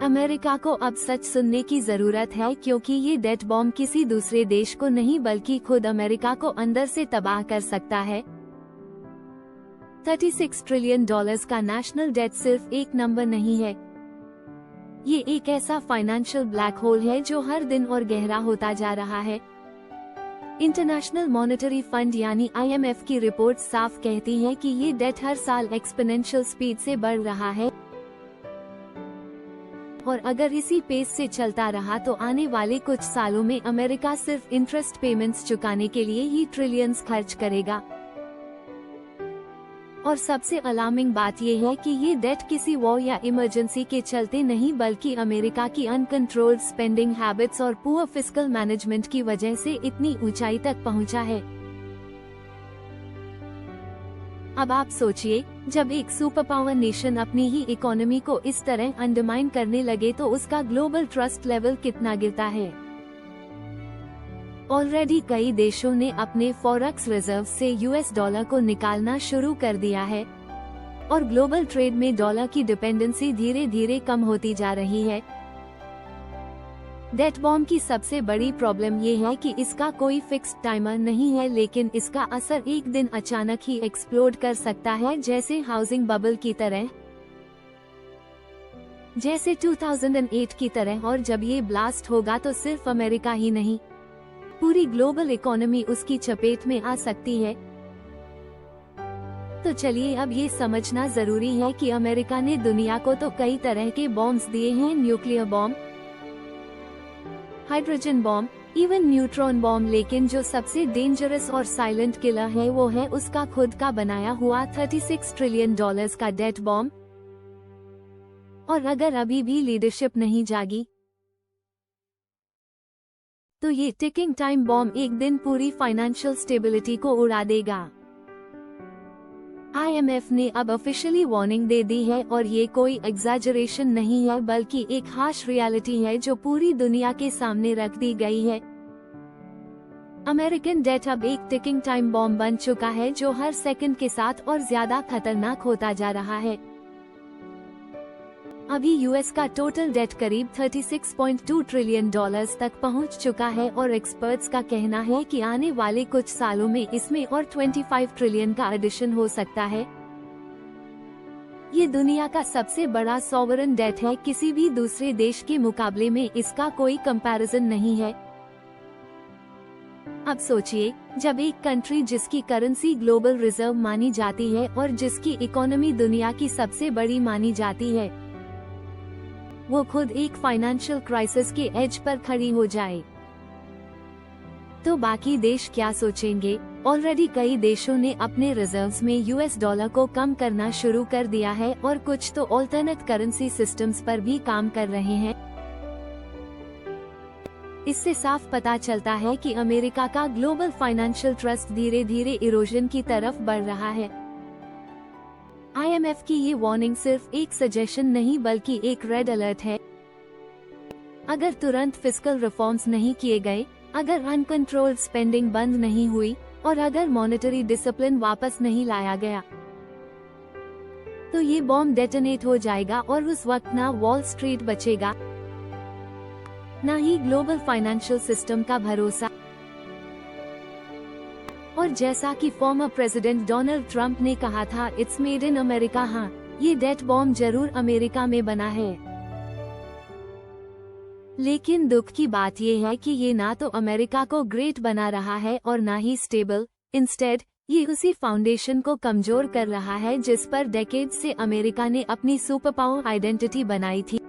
America को अब सच सुनने की जरूरत है, क्योंकि ये डेट बॉम्ब किसी दूसरे देश को नहीं बल्कि खुद अमेरिका को अंदर से तबाह कर सकता है। 36 ट्रिलियन डॉलर्स का नेशनल डेट सिर्फ एक नंबर नहीं है, ये एक ऐसा फाइनेंशियल ब्लैक होल है जो हर दिन और गहरा होता जा रहा है। इंटरनेशनल मॉनेटरी फंड यानी IMF की रिपोर्ट साफ कहती है कि ये डेट हर साल एक्सपोनेंशियल स्पीड से बढ़ रहा है और अगर इसी पेस से चलता रहा तो आने वाले कुछ सालों में अमेरिका सिर्फ इंटरेस्ट पेमेंट्स चुकाने के लिए ही ट्रिलियंस खर्च करेगा। और सबसे अलार्मिंग बात यह है कि ये डेट किसी वॉर या इमरजेंसी के चलते नहीं बल्कि अमेरिका की अनकंट्रोल्ड स्पेंडिंग हैबिट्स और पुअर फिस्कल मैनेजमेंट की वजह से इतनी ऊंचाई तक पहुंचा है। अब आप सोचिए, जब एक सुपर पावर नेशन अपनी ही इकोनॉमी को इस तरह अंडरमाइन करने लगे तो उसका ग्लोबल ट्रस्ट लेवल कितना गिरता है। ऑलरेडी कई देशों ने अपने फॉरेक्स रिजर्व से US डॉलर को निकालना शुरू कर दिया है और ग्लोबल ट्रेड में डॉलर की डिपेंडेंसी धीरे धीरे कम होती जा रही है। डेट बॉम्ब की सबसे बड़ी प्रॉब्लम ये है कि इसका कोई फिक्स्ड टाइमर नहीं है, लेकिन इसका असर एक दिन अचानक ही एक्सप्लोड कर सकता है, जैसे हाउसिंग बबल की तरह, जैसे 2008 की तरह। और जब ये ब्लास्ट होगा तो सिर्फ अमेरिका ही नहीं, पूरी ग्लोबल इकोनॉमी उसकी चपेट में आ सकती है। तो चलिए अब ये समझना जरूरी है कि अमेरिका ने दुनिया को तो कई तरह के बॉम्ब्स दिए हैं, nuclear bomb, hydrogen bomb, even neutron bomb, लेकिन जो सबसे डेंजरस और साइलेंट किलर है वो है उसका खुद का बनाया हुआ 36 ट्रिलियन डॉलर्स का डेट बॉम्ब। और अगर अभी भी लीडरशिप नहीं जागी तो ये टिकिंग टाइम बॉम्ब एक दिन पूरी फाइनेंशियल स्टेबिलिटी को उड़ा देगा। IMF ने अब ऑफिशियली वार्निंग दे दी है और ये कोई एग्जैजरेशन नहीं है बल्कि एक हार्श रियलिटी है जो पूरी दुनिया के सामने रख दी गई है। अमेरिकन डेट अब एक टिकिंग टाइम बॉम्ब बन चुका है जो हर सेकंड के साथ और ज्यादा खतरनाक होता जा रहा है। अभी US का टोटल डेट करीब 36.2 ट्रिलियन डॉलर्स तक पहुंच चुका है और एक्सपर्ट्स का कहना है कि आने वाले कुछ सालों में इसमें और 25 ट्रिलियन का एडिशन हो सकता है। ये दुनिया का सबसे बड़ा सॉवरेन डेट है, किसी भी दूसरे देश के मुकाबले में इसका कोई कंपैरिजन नहीं है। अब सोचिए, जब एक कंट्री जिसकी करेंसी ग्लोबल रिजर्व मानी जाती है और जिसकी इकोनॉमी दुनिया की सबसे बड़ी मानी जाती है, वो खुद एक फाइनेंशियल क्राइसिस के एज पर खड़ी हो जाए, तो बाकी देश क्या सोचेंगे। ऑलरेडी कई देशों ने अपने रिजर्व्स में US डॉलर को कम करना शुरू कर दिया है और कुछ तो ऑल्टरनेट करेंसी सिस्टम्स पर भी काम कर रहे हैं। इससे साफ पता चलता है कि अमेरिका का ग्लोबल फाइनेंशियल ट्रस्ट धीरे धीरे इरोजन की तरफ बढ़ रहा है। IMF की ये वार्निंग सिर्फ एक सजेशन नहीं बल्कि एक रेड अलर्ट है। अगर तुरंत फिस्कल रिफॉर्म्स नहीं किए गए, अगर अनकंट्रोल्ड स्पेंडिंग बंद नहीं हुई और अगर मॉनेटरी डिसिप्लिन वापस नहीं लाया गया, तो ये बॉम्ब डेटोनेट हो जाएगा और उस वक्त ना वॉल स्ट्रीट बचेगा, ना ही ग्लोबल फाइनेंशियल सिस्टम का भरोसा। और जैसा कि फॉर्मर प्रेसिडेंट डोनाल्ड ट्रंप ने कहा था, इट्स मेड इन अमेरिका। हाँ, ये डेट बॉम्ब जरूर अमेरिका में बना है, लेकिन दुख की बात ये है कि ये ना तो अमेरिका को ग्रेट बना रहा है और ना ही स्टेबल। इंस्टेड ये उसी फाउंडेशन को कमजोर कर रहा है जिस पर डेकेड से अमेरिका ने अपनी सुपर पावर आइडेंटिटी बनाई थी।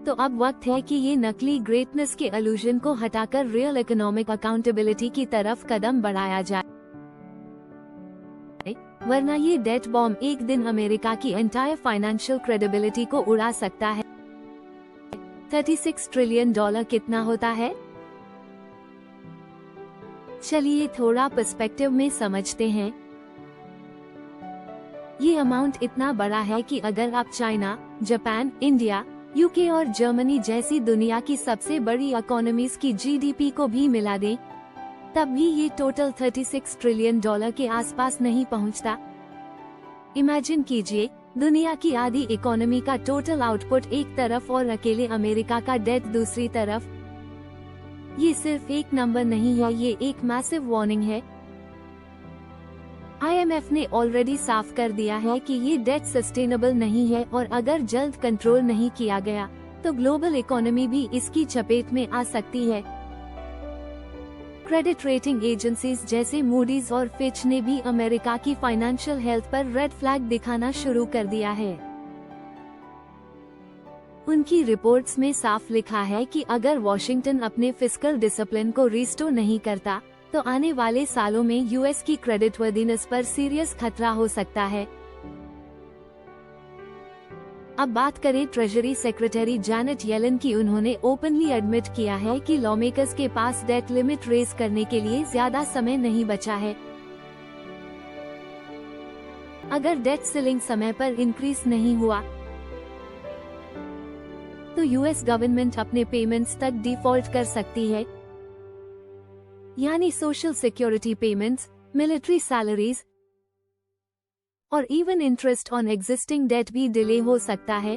तो अब वक्त है कि ये नकली ग्रेटनेस के इल्यूजन को हटाकर रियल इकोनॉमिक अकाउंटेबिलिटी की तरफ कदम बढ़ाया जाए, वरना ये डेट बॉम्ब एक दिन अमेरिका की एंटायर फाइनेंशियल क्रेडिबिलिटी को उड़ा सकता है। 36 ट्रिलियन डॉलर कितना होता है? चलिए थोड़ा पर्सपेक्टिव में समझते हैं। ये अमाउंट इतना बड़ा है कि अगर आप चाइना, जापान, इंडिया, UK और जर्मनी जैसी दुनिया की सबसे बड़ी इकोनॉमीज की GDP को भी मिला दें, तब भी ये टोटल 36 ट्रिलियन डॉलर के आसपास नहीं पहुंचता। इमेजिन कीजिए, दुनिया की आधी इकोनॉमी का टोटल आउटपुट एक तरफ और अकेले अमेरिका का डेट दूसरी तरफ। ये सिर्फ एक नंबर नहीं है, ये एक मैसिव वार्निंग है। IMF ने ऑलरेडी साफ कर दिया है कि ये डेट सस्टेनेबल नहीं है और अगर जल्द कंट्रोल नहीं किया गया तो ग्लोबल इकोनॉमी भी इसकी चपेट में आ सकती है। क्रेडिट रेटिंग एजेंसीज जैसे मूडीज और फिच ने भी अमेरिका की फाइनेंशियल हेल्थ पर रेड फ्लैग दिखाना शुरू कर दिया है। उनकी रिपोर्ट्स में साफ लिखा है कि अगर वॉशिंगटन अपने फिस्कल डिसिप्लिन को रिस्टोर नहीं करता तो आने वाले सालों में यूएस की क्रेडिट वर्दीनेस पर सीरियस खतरा हो सकता है। अब बात करें ट्रेजरी सेक्रेटरी जैनेट येलन की। उन्होंने ओपनली एडमिट किया है कि लॉमेकर्स के पास डेट लिमिट रेज करने के लिए ज्यादा समय नहीं बचा है। अगर डेट सीलिंग समय पर इंक्रीज नहीं हुआ तो यूएस गवर्नमेंट अपने पेमेंट्स तक डिफॉल्ट कर सकती है, यानी social security payments, military salaries और even interest on existing debt भी डिले हो सकता है।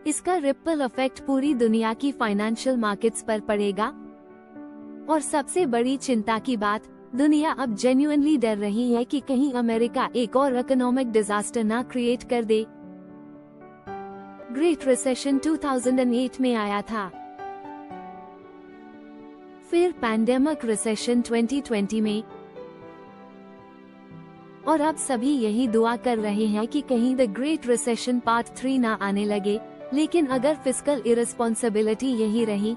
इसका रिपल इफेक्ट पूरी दुनिया की फाइनेंशियल मार्केट्स पर पड़ेगा। और सबसे बड़ी चिंता की बात, दुनिया अब जेन्युइनली डर रही है कि कहीं अमेरिका एक और इकोनॉमिक डिजास्टर ना क्रिएट कर दे। ग्रेट रिसेशन 2008 में आया था, फिर पैंडेमिक रिसेशन 2020 में, और अब सभी यही दुआ कर रहे हैं कि कहीं द ग्रेट रिसेशन पार्ट 3 ना आने लगे। लेकिन अगर फिस्कल इररिस्पॉन्सिबिलिटी यही रही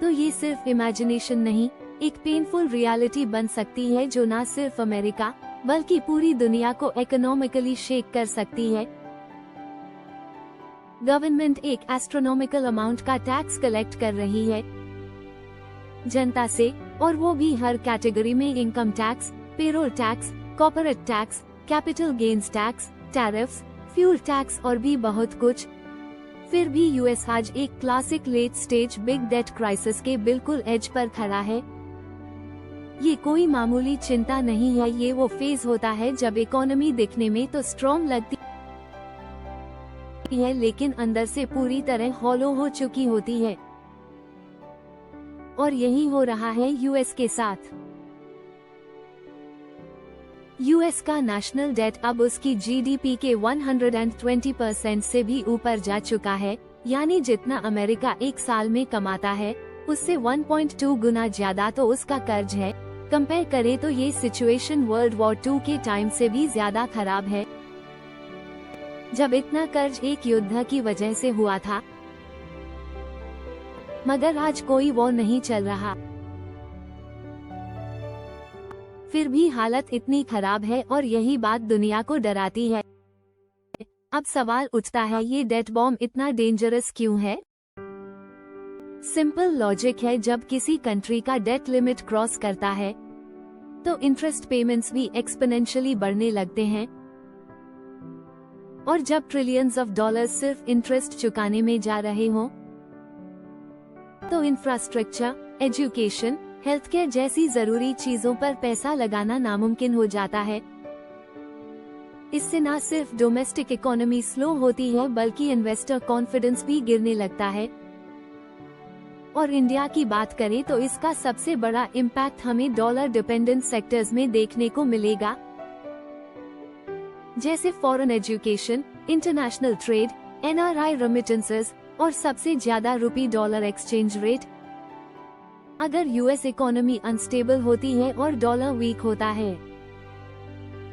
तो ये सिर्फ इमेजिनेशन नहीं, एक पेनफुल रियलिटी बन सकती है जो न सिर्फ अमेरिका बल्कि पूरी दुनिया को इकोनॉमिकली शेक कर सकती है। गवर्नमेंट एक एस्ट्रोनॉमिकल अमाउंट का टैक्स कलेक्ट कर रही है जनता से, और वो भी हर कैटेगरी में income tax, payroll tax, corporate tax, capital gains tax, tariffs, fuel tax और भी बहुत कुछ। फिर भी यूएस आज एक classic late stage big debt crisis के बिल्कुल एज पर खड़ा है। ये कोई मामूली चिंता नहीं है, ये वो फेज होता है जब इकोनॉमी दिखने में तो स्ट्रॉन्ग लगती है लेकिन अंदर से पूरी तरह हॉलो हो चुकी होती है। और यही हो रहा है यूएस के साथ। यूएस का नेशनल डेट अब उसकी जीडीपी के 120% से भी ऊपर जा चुका है, यानी जितना अमेरिका एक साल में कमाता है उससे 1.2 गुना ज्यादा तो उसका कर्ज है। कंपेयर करें तो ये सिचुएशन वर्ल्ड वॉर 2 के टाइम से भी ज्यादा खराब है, जब इतना कर्ज एक युद्ध की वजह से हुआ था। मगर आज कोई वॉर नहीं चल रहा, फिर भी हालत इतनी खराब है और यही बात दुनिया को डराती है। अब सवाल उठता है, ये डेट बॉम्ब इतना डेंजरस क्यों है? सिंपल लॉजिक है, जब किसी कंट्री का डेट लिमिट क्रॉस करता है तो इंटरेस्ट पेमेंट्स भी एक्सपोनेंशियली बढ़ने लगते हैं, और जब ट्रिलियंस ऑफ डॉलर्स सिर्फ इंटरेस्ट चुकाने में जा रहे हों तो इंफ्रास्ट्रक्चर, एजुकेशन, हेल्थ केयर जैसी जरूरी चीजों पर पैसा लगाना नामुमकिन हो जाता है। इससे न सिर्फ डोमेस्टिक इकोनॉमी स्लो होती है बल्कि इन्वेस्टर कॉन्फिडेंस भी गिरने लगता है। और इंडिया की बात करें तो इसका सबसे बड़ा इम्पैक्ट हमें डॉलर डिपेंडेंट सेक्टर्स में देखने को मिलेगा, जैसे foreign education, international trade, NRI remittances और सबसे ज्यादा रुपी डॉलर एक्सचेंज रेट। अगर यूएस इकोनॉमी अनस्टेबल होती है और डॉलर वीक होता है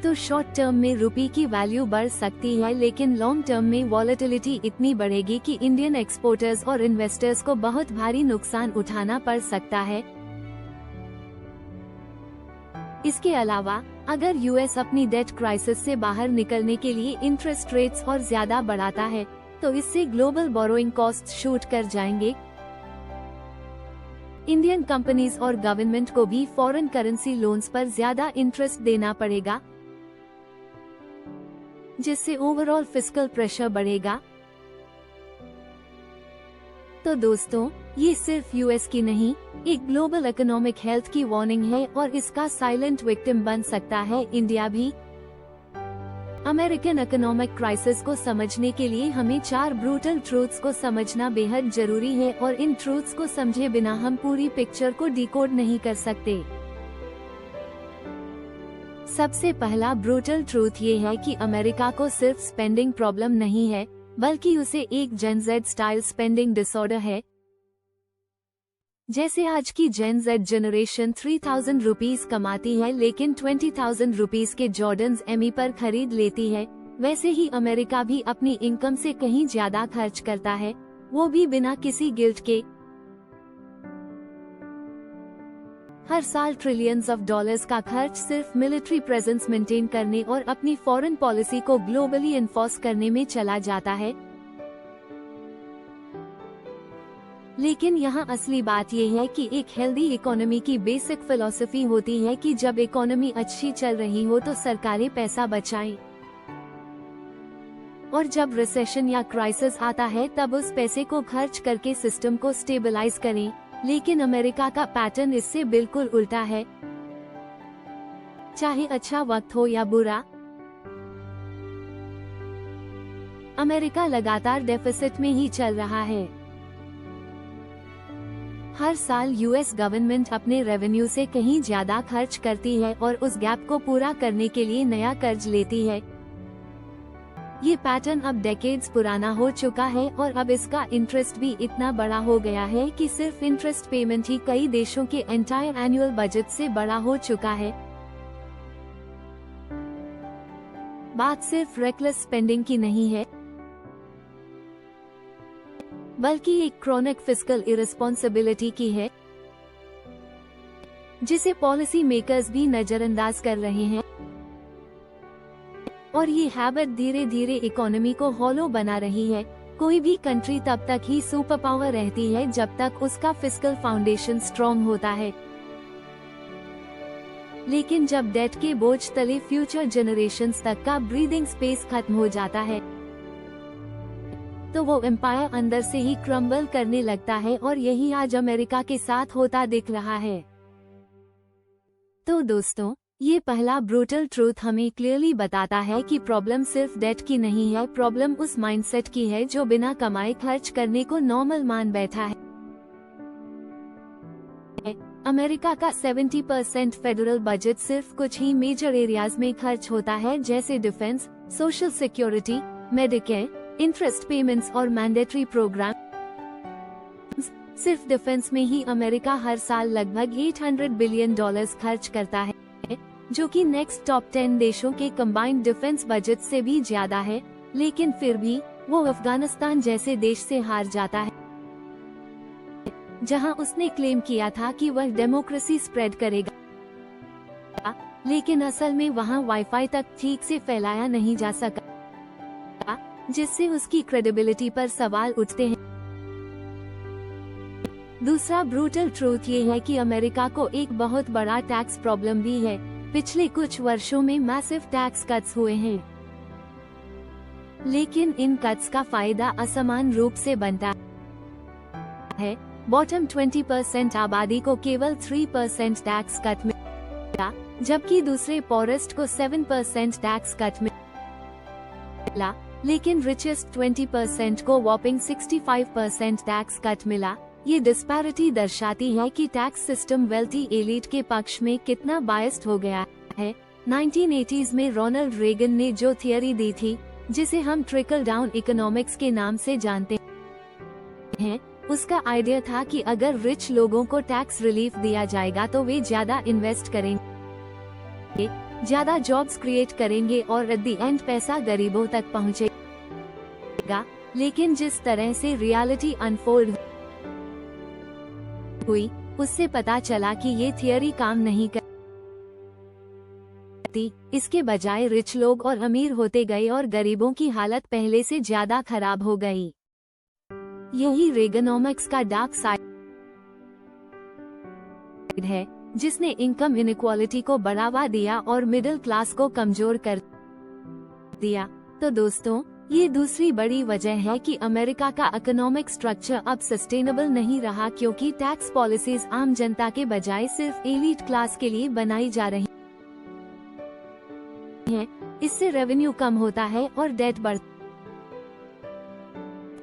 तो शॉर्ट टर्म में रुपी की वैल्यू बढ़ सकती है, लेकिन लॉन्ग टर्म में वॉलेटिलिटी इतनी बढ़ेगी कि इंडियन एक्सपोर्टर्स और इन्वेस्टर्स को बहुत भारी नुकसान उठाना पड़ सकता है। इसके अलावा अगर यूएस अपनी डेट क्राइसिस से बाहर निकलने के लिए इंटरेस्ट रेट्स और ज्यादा बढ़ाता है तो इससे ग्लोबल बोरोइंग कॉस्ट शूट कर जाएंगे। इंडियन कंपनीज और गवर्नमेंट को भी फॉरेन करेंसी लोन्स पर ज्यादा इंटरेस्ट देना पड़ेगा, जिससे ओवरऑल फिस्कल प्रेशर बढ़ेगा। तो दोस्तों, ये सिर्फ यूएस की नहीं, एक ग्लोबल इकोनॉमिक हेल्थ की वार्निंग है और इसका साइलेंट विक्टिम बन सकता है इंडिया भी। अमेरिकन इकोनॉमिक क्राइसिस को समझने के लिए हमें 4 ब्रूटल ट्रूथ्स को समझना बेहद जरूरी है और इन ट्रूथ्स को समझे बिना हम पूरी पिक्चर को डिकोड नहीं कर सकते। सबसे पहला ब्रूटल ट्रूथ ये है कि अमेरिका को सिर्फ स्पेंडिंग प्रॉब्लम नहीं है, बल्कि उसे एक जेन जेड स्टाइल स्पेंडिंग डिसऑर्डर है। जैसे आज की जेन जेड जनरेशन 3000 रुपीज कमाती है लेकिन 20,000 रुपीज के जॉर्डन्स एमी पर खरीद लेती है, वैसे ही अमेरिका भी अपनी इनकम से कहीं ज्यादा खर्च करता है, वो भी बिना किसी गिल्ट के। हर साल ट्रिलियंस ऑफ डॉलर्स का खर्च सिर्फ मिलिट्री प्रेजेंस मेंटेन करने और अपनी फॉरेन पॉलिसी को ग्लोबली एनफोर्स करने में चला जाता है। लेकिन यहाँ असली बात यह है कि एक हेल्दी इकोनॉमी की बेसिक फिलॉसफी होती है कि जब इकोनॉमी अच्छी चल रही हो तो सरकारें पैसा बचाएं, और जब रिसेशन या क्राइसिस आता है तब उस पैसे को खर्च करके सिस्टम को स्टेबलाइज करें। लेकिन अमेरिका का पैटर्न इससे बिल्कुल उल्टा है। चाहे अच्छा वक्त हो या बुरा, अमेरिका लगातार डेफिसिट में ही चल रहा है। हर साल यूएस गवर्नमेंट अपने रेवेन्यू से कहीं ज्यादा खर्च करती है और उस गैप को पूरा करने के लिए नया कर्ज लेती है। ये पैटर्न अब डेकेड्स पुराना हो चुका है और अब इसका इंटरेस्ट भी इतना बड़ा हो गया है कि सिर्फ इंटरेस्ट पेमेंट ही कई देशों के एंटायर एनुअल बजट से बड़ा हो चुका है। बात सिर्फ रेकलेस स्पेंडिंग की नहीं है, बल्कि एक क्रॉनिक फिस्कल इररिस्पॉन्सिबिलिटी की है, जिसे पॉलिसी मेकर्स भी नजरअंदाज कर रहे हैं। और ये हैबिट धीरे धीरे इकोनॉमी को हॉलो बना रही है। कोई भी कंट्री तब तक ही सुपर पावर रहती है जब तक उसका फिस्कल फाउंडेशन स्ट्रॉन्ग होता है, लेकिन जब डेट के बोझ तले फ्यूचर जनरेशंस तक का ब्रीदिंग स्पेस खत्म हो जाता है तो वो एम्पायर अंदर से ही क्रम्बल करने लगता है, और यही आज अमेरिका के साथ होता दिख रहा है। तो दोस्तों, ये पहला ब्रूटल ट्रूथ हमें क्लियरली बताता है कि प्रॉब्लम सिर्फ डेट की नहीं है, प्रॉब्लम उस माइंडसेट की है जो बिना कमाए खर्च करने को नॉर्मल मान बैठा है। अमेरिका का 70% फेडरल बजट सिर्फ कुछ ही मेजर एरियाज में खर्च होता है, जैसे defence, social security, Medicare, interest payments और मैंडेटरी प्रोग्राम। सिर्फ डिफेंस में ही अमेरिका हर साल लगभग $800 बिलियन खर्च करता है, जो कि नेक्स्ट टॉप 10 देशों के कंबाइंड डिफेंस बजट से भी ज्यादा है। लेकिन फिर भी वो अफगानिस्तान जैसे देश से हार जाता है, जहां उसने क्लेम किया था कि वह डेमोक्रेसी स्प्रेड करेगा, लेकिन असल में वहां वाईफाई तक ठीक से फैलाया नहीं जा सका, जिससे उसकी क्रेडिबिलिटी पर सवाल उठते हैं। दूसरा ब्रूटल ट्रूथ ये है कि अमेरिका को एक बहुत बड़ा टैक्स प्रॉब्लम भी है। पिछले कुछ वर्षों में मैसिव टैक्स कट्स हुए हैं, लेकिन इन कट्स का फायदा असमान रूप से बनता है। बॉटम 20% आबादी को केवल 3% टैक्स कट मिला, जबकि दूसरे पॉरेस्ट को 7% टैक्स कट मिला, लेकिन रिचेस्ट 20% को वॉपिंग 65% टैक्स कट मिला। ये डिस्पैरिटी दर्शाती है कि टैक्स सिस्टम वेल्थी एलीट के पक्ष में कितना बायस्ड हो गया है। 1980s में रोनाल्ड रेगन ने जो थियरी दी थी, जिसे हम ट्रिकल डाउन इकोनॉमिक्स के नाम से जानते हैं, उसका आइडिया था कि अगर रिच लोगों को टैक्स रिलीफ दिया जाएगा तो वे ज्यादा इन्वेस्ट करेंगे, ज्यादा जॉब्स क्रिएट करेंगे और एट द एंड पैसा गरीबों तक पहुंचेगा। लेकिन जिस तरह से रियलिटी अनफोल्ड हुई, उससे पता चला कि ये थियरी काम नहीं करती। इसके बजाय रिच लोग और अमीर होते गए और गरीबों की हालत पहले से ज्यादा खराब हो गई। यही रेगनोमिक्स का डार्क साइड है, जिसने इनकम इनइक्वालिटी को बढ़ावा दिया और मिडिल क्लास को कमजोर कर दिया। तो दोस्तों, ये दूसरी बड़ी वजह है कि अमेरिका का इकोनॉमिक स्ट्रक्चर अब सस्टेनेबल नहीं रहा, क्योंकि टैक्स पॉलिसीज आम जनता के बजाय सिर्फ एलीट क्लास के लिए बनाई जा रही हैं। इससे रेवेन्यू कम होता है और डेट बढ़ता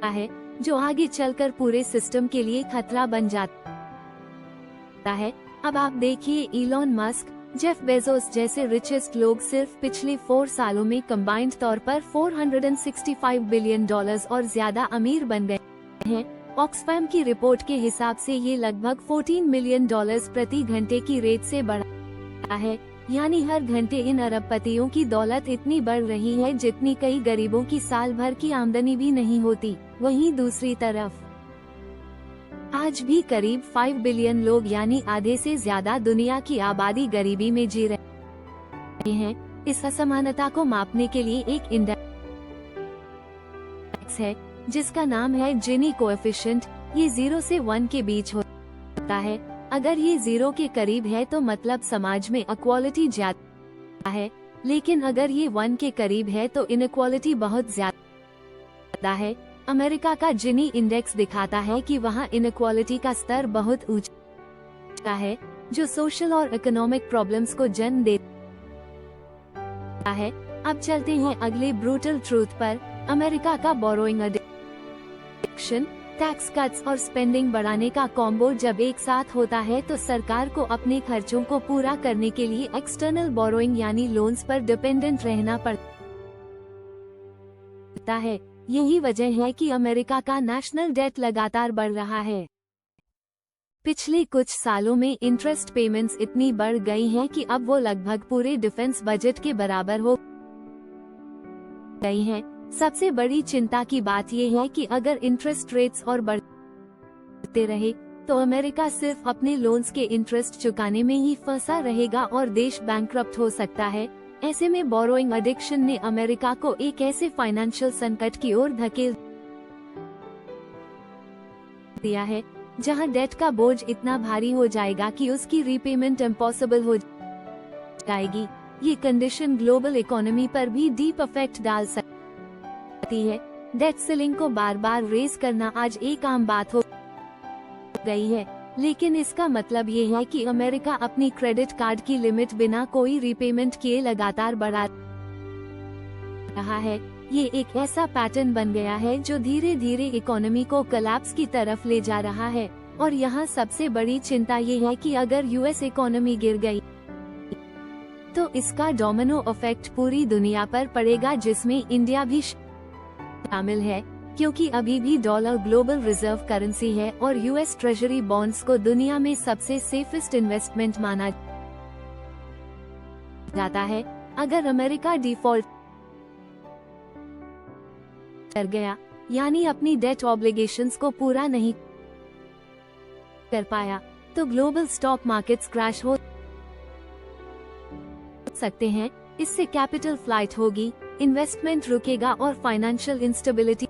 है, जो आगे चलकर पूरे सिस्टम के लिए खतरा बन जाता है। अब आप देखिए, इलॉन मस्क, जेफ बेजोस जैसे रिचेस्ट लोग सिर्फ पिछले 4 सालों में कंबाइंड तौर पर $465 बिलियन और ज्यादा अमीर बन गए हैं। ऑक्सफैम की रिपोर्ट के हिसाब से ये लगभग $14 मिलियन प्रति घंटे की रेट से बढ़ा है, यानी हर घंटे इन अरबपतियों की दौलत इतनी बढ़ रही है जितनी कई गरीबों की साल भर की आमदनी भी नहीं होती। वहीं दूसरी तरफ आज भी करीब 5 बिलियन लोग यानी आधे से ज्यादा दुनिया की आबादी गरीबी में जी रहे हैं। इस असमानता को मापने के लिए एक इंडेक्स है जिसका नाम है जिनी कोएफिशिएंट। ये 0 से 1 के बीच होता है। अगर ये 0 के करीब है तो मतलब समाज में इक्वालिटी ज्यादा है, लेकिन अगर ये 1 के करीब है तो इनइक्वालिटी बहुत ज्यादा है। अमेरिका का जिनी इंडेक्स दिखाता है कि वहाँ इनइक्वालिटी का स्तर बहुत ऊंचा है, जो सोशल और इकोनॉमिक प्रॉब्लम्स को जन्म देता है। अब चलते हैं अगले ब्रूटल ट्रूथ पर। अमेरिका का बोरोइंग एडिक्शन, टैक्स कट्स और स्पेंडिंग बढ़ाने का कॉम्बो जब एक साथ होता है तो सरकार को अपने खर्चों को पूरा करने के लिए एक्सटर्नल बोरोइंग यानी लोन्स पर डिपेंडेंट रहना पड़ता है। यही वजह है कि अमेरिका का नेशनल डेट लगातार बढ़ रहा है। पिछले कुछ सालों में इंटरेस्ट पेमेंट्स इतनी बढ़ गई हैं कि अब वो लगभग पूरे डिफेंस बजट के बराबर हो गई हैं। सबसे बड़ी चिंता की बात यह है कि अगर इंटरेस्ट रेट्स और बढ़ते रहे तो अमेरिका सिर्फ अपने लोन्स के इंटरेस्ट चुकाने में ही फंसा रहेगा और देश बैंकक्रप्ट हो सकता है। ऐसे में बोरोइंग एडिक्शन ने अमेरिका को एक ऐसे फाइनेंशियल संकट की ओर धकेल दिया है जहां डेट का बोझ इतना भारी हो जाएगा कि उसकी रीपेमेंट इम्पॉसिबल हो जाएगी। ये कंडीशन ग्लोबल इकोनॉमी पर भी डीप इफेक्ट डाल सकती है। डेट सीलिंग को बार बार रेज करना आज एक आम बात हो गई है, लेकिन इसका मतलब ये है कि अमेरिका अपनी क्रेडिट कार्ड की लिमिट बिना कोई रीपेमेंट किए लगातार बढ़ा रहा है। ये एक ऐसा पैटर्न बन गया है जो धीरे धीरे इकोनॉमी को कोलैप्स की तरफ ले जा रहा है। और यहाँ सबसे बड़ी चिंता ये है कि अगर यूएस इकोनॉमी गिर गई तो इसका डोमिनो इफेक्ट पूरी दुनिया पर पड़ेगा, जिसमें इंडिया भी शामिल है, क्योंकि अभी भी डॉलर ग्लोबल रिजर्व करेंसी है और यूएस ट्रेजरी बॉन्ड्स को दुनिया में सबसे सेफेस्ट इन्वेस्टमेंट माना जाता है। अगर अमेरिका डिफॉल्ट कर गया, यानी अपनी डेट ऑब्लिगेशंस को पूरा नहीं कर पाया, तो ग्लोबल स्टॉक मार्केट्स क्रैश हो सकते हैं। इससे कैपिटल फ्लाइट होगी, इन्वेस्टमेंट रुकेगा और फाइनेंशियल इंस्टेबिलिटी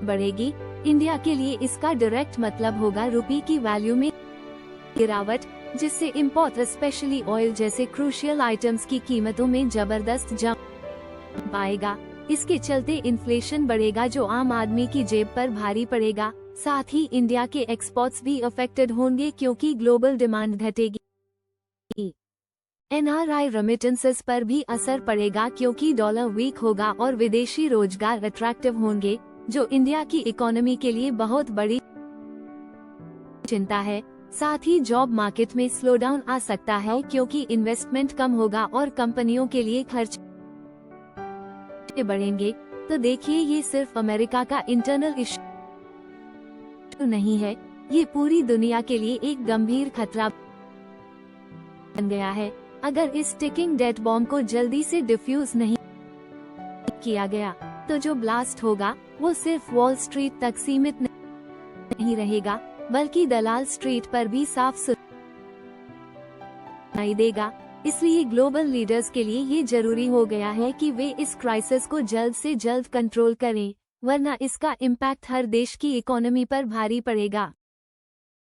बढ़ेगी। इंडिया के लिए इसका डायरेक्ट मतलब होगा रुपये की वैल्यू में गिरावट, जिससे इंपोर्ट स्पेशली ऑयल जैसे क्रूशियल आइटम्स की कीमतों में जबरदस्त जंप आएगा। इसके चलते इन्फ्लेशन बढ़ेगा जो आम आदमी की जेब पर भारी पड़ेगा। साथ ही इंडिया के एक्सपोर्ट्स भी अफेक्टेड होंगे क्योंकि ग्लोबल डिमांड घटेगी। एनआरआई रेमिटेंसेस पर भी असर पड़ेगा क्योंकि डॉलर वीक होगा और विदेशी रोजगार अट्रैक्टिव होंगे, जो इंडिया की इकोनॉमी के लिए बहुत बड़ी चिंता है। साथ ही जॉब मार्केट में स्लोडाउन आ सकता है क्योंकि इन्वेस्टमेंट कम होगा और कंपनियों के लिए खर्च बढ़ेंगे। तो देखिए, ये सिर्फ अमेरिका का इंटरनल इश्यू नहीं है, ये पूरी दुनिया के लिए एक गंभीर खतरा बन गया है। अगर इस टिकिंग डेट बॉम्ब को जल्दी से डिफ्यूज नहीं किया गया तो जो ब्लास्ट होगा वो सिर्फ वॉल स्ट्रीट तक सीमित नहीं रहेगा, बल्कि दलाल स्ट्रीट पर भी साफ सुनाई देगा। इसलिए ग्लोबल लीडर्स के लिए ये जरूरी हो गया है कि वे इस क्राइसिस को जल्द से जल्द कंट्रोल करें, वरना इसका इम्पैक्ट हर देश की इकोनॉमी पर भारी पड़ेगा।